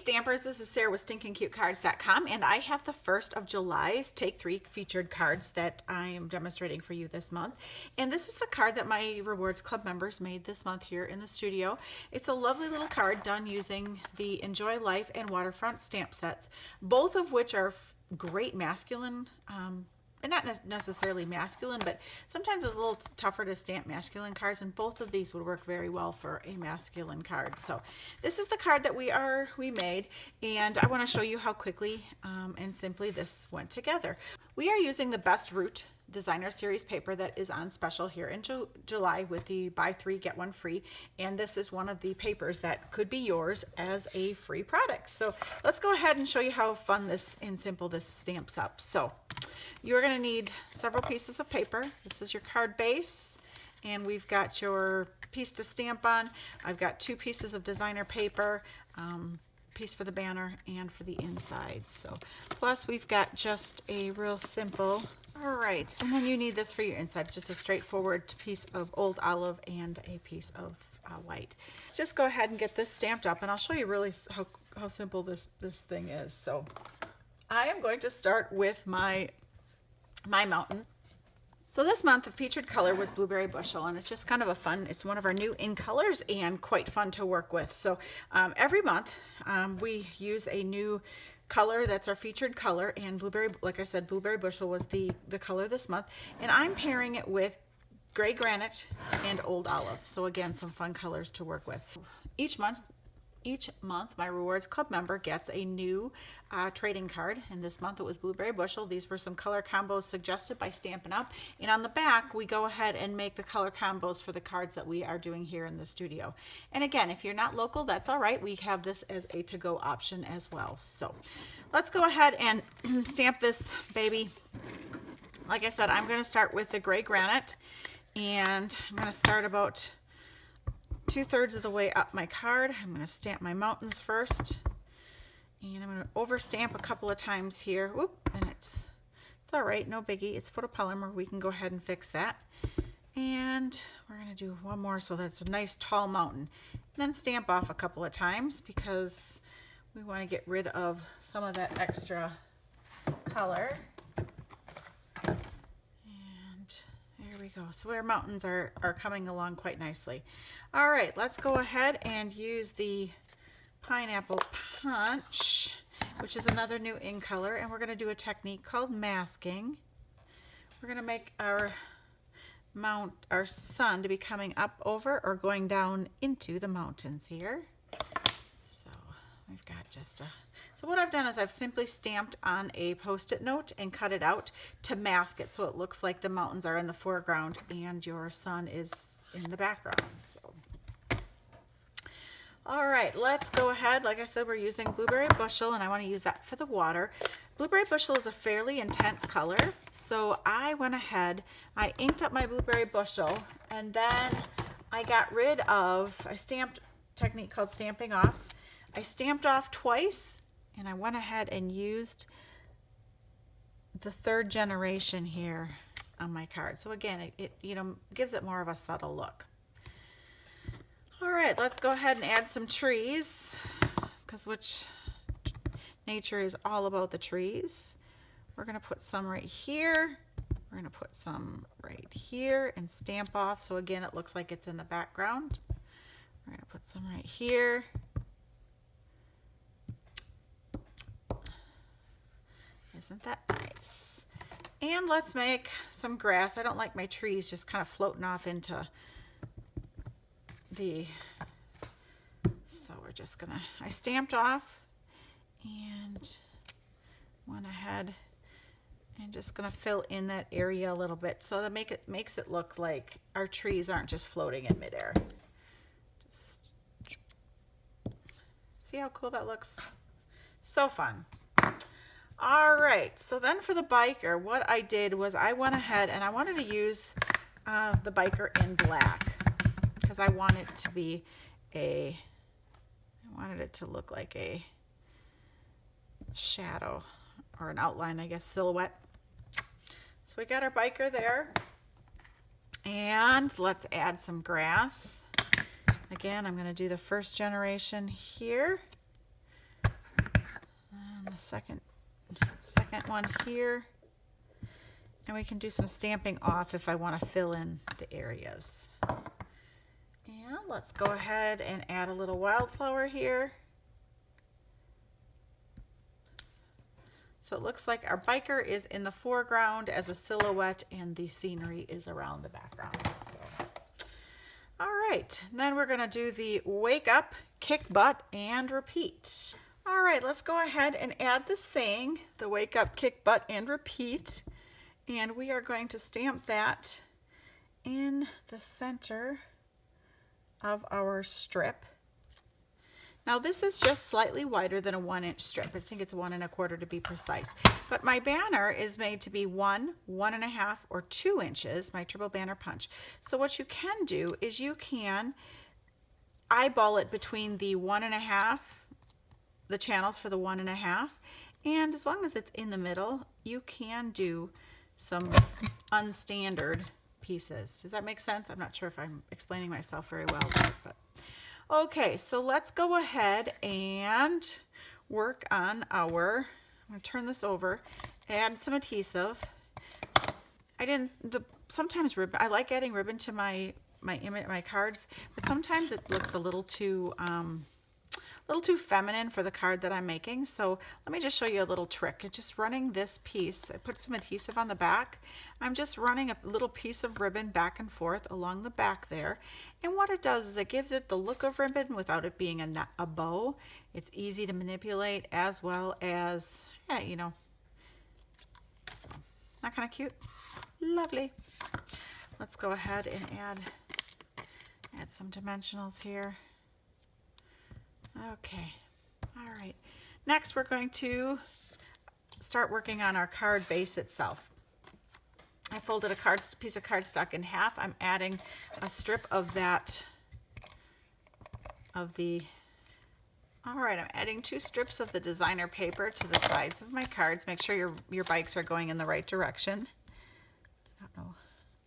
Stampers, this is Sarah with Stinkincutecards.com, and I have the 1st of July's Take 3 featured cards that I am demonstrating for you this month. And this is the card that my Rewards Club members made this month here in the studio. It's a lovely little card done using the Enjoy Life and Waterfront stamp sets, both of which are great masculine, and not necessarily masculine, but sometimes it's a little tougher to stamp masculine cards, and both of these would work very well for a masculine card. So this is the card that we made, and I want to show you how quickly and simply this went together. We are using the Best Root Designer Series paper that is on special here in July with the buy 3 get 1 free, and this is one of the papers that could be yours as a free product. So let's go ahead and show you how fun this and simple this stamps up. So you're going to need several pieces of paper. This is your card base, and we've got your piece to stamp on. I've got 2 pieces of designer paper, piece for the banner and for the inside. So plus we've got just a real simple, all right, and then you need this for your inside. It's just a straightforward piece of old olive and a piece of white. Let's just go ahead and get this stamped up, and I'll show you really how simple this thing is. So I am going to start with my mountains. So this month the featured color was Blueberry Bushel, and it's just kind of a fun, it's one of our new in colors and quite fun to work with. So every month we use a new color that's our featured color, and blueberry, like I said, Blueberry Bushel was the color this month, and I'm pairing it with Gray Granite and Old Olive. So again, some fun colors to work with. Each month my Rewards Club member gets a new trading card, and this month it was Blueberry Bushel. These were some color combos suggested by Stampin' Up, and on the back we go ahead and make the color combos for the cards that we are doing here in the studio. And again, if you're not local, that's all right. We have this as a to-go option as well. So let's go ahead and stamp this baby. Like I said, I'm going to start with the Gray Granite, and I'm going to start about 2/3 of the way up my card. I'm going to stamp my mountains first, and I'm going to over stamp a couple of times here. Whoop, and it's all right, no biggie. It's photopolymer. We can go ahead and fix that. And we're going to do one more so that's a nice tall mountain. And then stamp off a couple of times because we want to get rid of some of that extra color. There we go. So our mountains are coming along quite nicely. All right, let's go ahead and use the Pineapple Punch, which is another new in color, and we're going to do a technique called masking. We're going to make our sun to be coming up over or going down into the mountains here. So we've got just a... So what I've done is I've simply stamped on a Post-it note and cut it out to mask it so it looks like the mountains are in the foreground and your sun is in the background. So, all right, let's go ahead. Like I said, we're using Blueberry Bushel, and I want to use that for the water. Blueberry Bushel is a fairly intense color, so I went ahead, I inked up my Blueberry Bushel, and then I got rid of, I stamped, technique called stamping off. I stamped off twice, and I went ahead and used the 3rd generation here on my card. So again, it gives it more of a subtle look. All right, let's go ahead and add some trees, because nature is all about the trees. We're going to put some right here. We're going to put some right here and stamp off. So again, it looks like it's in the background. We're going to put some right here. Isn't that nice? And let's make some grass. I don't like my trees just kind of floating off into the... So we're just gonna... I stamped off and went ahead and just gonna fill in that area a little bit so that makes it look like our trees aren't just floating in midair. Just see how cool that looks? So fun. All right, so then for the biker, what I did was I went ahead and I wanted to use the biker in black because I want it to be I wanted it to look like a shadow or an outline, I guess, silhouette. So we got our biker there, and let's add some grass. Again, I'm going to do the 1st generation here. the second one here. And we can do some stamping off if I want to fill in the areas. And let's go ahead and add a little wildflower here. So it looks like our biker is in the foreground as a silhouette and the scenery is around the background. So, all right, and then we're gonna do the wake up, kick butt, and repeat. All right, let's go ahead and add the saying, the wake up, kick butt, and repeat. And we are going to stamp that in the center of our strip. Now this is just slightly wider than a 1-inch strip. I think it's 1 1/4 to be precise. But my banner is made to be 1, 1 1/2, or 2 inches, my triple banner punch. So what you can do is you can eyeball it between the 1 1/2, the channels for the 1 1/2, and as long as it's in the middle, you can do some unstandard pieces. Does that make sense? I'm not sure if I'm explaining myself very well, but okay, so let's go ahead and work on our, I'm going to turn this over, add some adhesive. Sometimes ribbon, I like adding ribbon to my cards, but sometimes it looks a little too feminine for the card that I'm making. So let me just show you a little trick. It's just running this piece. I put some adhesive on the back. I'm just running a little piece of ribbon back and forth along the back there. And what it does is it gives it the look of ribbon without it being a bow. It's easy to manipulate as well as, yeah, you know, so, not kind of cute? Lovely. Let's go ahead and add some dimensionals here. Okay, all right. Next, we're going to start working on our card base itself. I folded a piece of cardstock in half. I'm adding a strip of that, all right, I'm adding 2 strips of the designer paper to the sides of my cards. Make sure your bikes are going in the right direction. I don't know,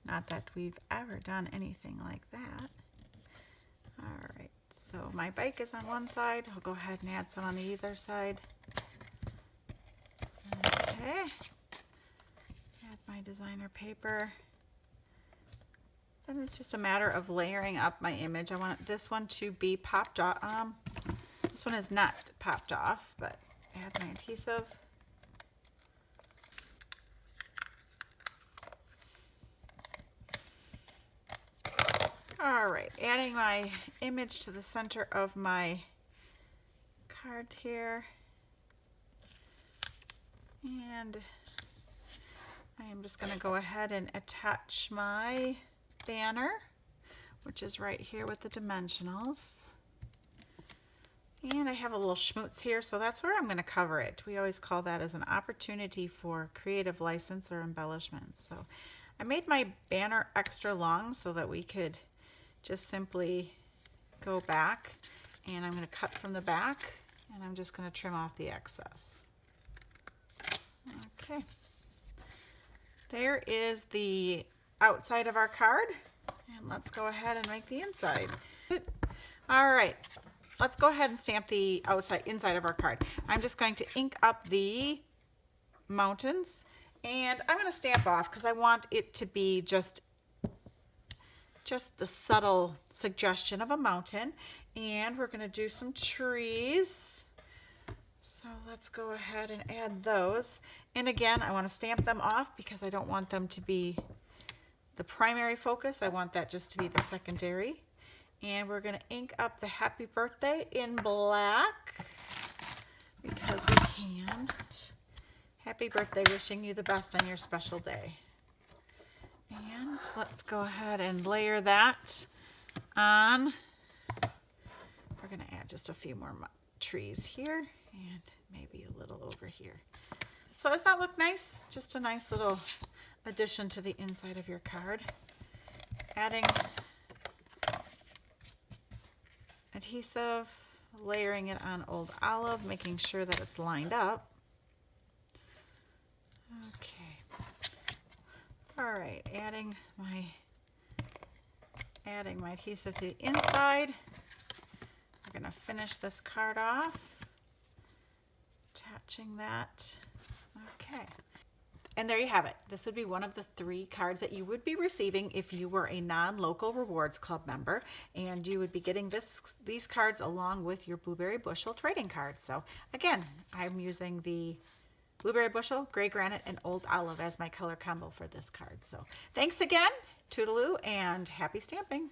not that we've ever done anything like that. All right. So my bike is on one side. I'll go ahead and add some on the other side. Okay. Add my designer paper. Then it's just a matter of layering up my image. I want this one to be popped off. This one is not popped off, but add my adhesive. All right, adding my image to the center of my card here. And I am just going to go ahead and attach my banner, which is right here with the dimensionals. And I have a little schmoots here, so that's where I'm going to cover it. We always call that as an opportunity for creative license or embellishment. So I made my banner extra long so that we could just simply go back, and I'm going to cut from the back, and I'm just going to trim off the excess. Okay, there is the outside of our card, and let's go ahead and make the inside. All right, let's go ahead and stamp the inside of our card. I'm just going to ink up the mountains, and I'm going to stamp off because I want it to be just the subtle suggestion of a mountain. And we're going to do some trees. So let's go ahead and add those. And again, I want to stamp them off because I don't want them to be the primary focus. I want that just to be the secondary. And we're going to ink up the happy birthday in black because we can. Happy birthday, wishing you the best on your special day. And let's go ahead and layer that on. We're going to add just a few more trees here and maybe a little over here. So does that look nice? Just a nice little addition to the inside of your card. Adding adhesive, layering it on Old Olive, making sure that it's lined up. Okay. All right, adding my adhesive to the inside. We're going to finish this card off. matching that. Okay. And there you have it. This would be one of the 3 cards that you would be receiving if you were a non-local Rewards Club member, and you would be getting these cards along with your Blueberry Bushel trading cards. So again, I'm using the Blueberry Bushel, Gray Granite, and Old Olive as my color combo for this card. So thanks again, toodaloo, and happy stamping.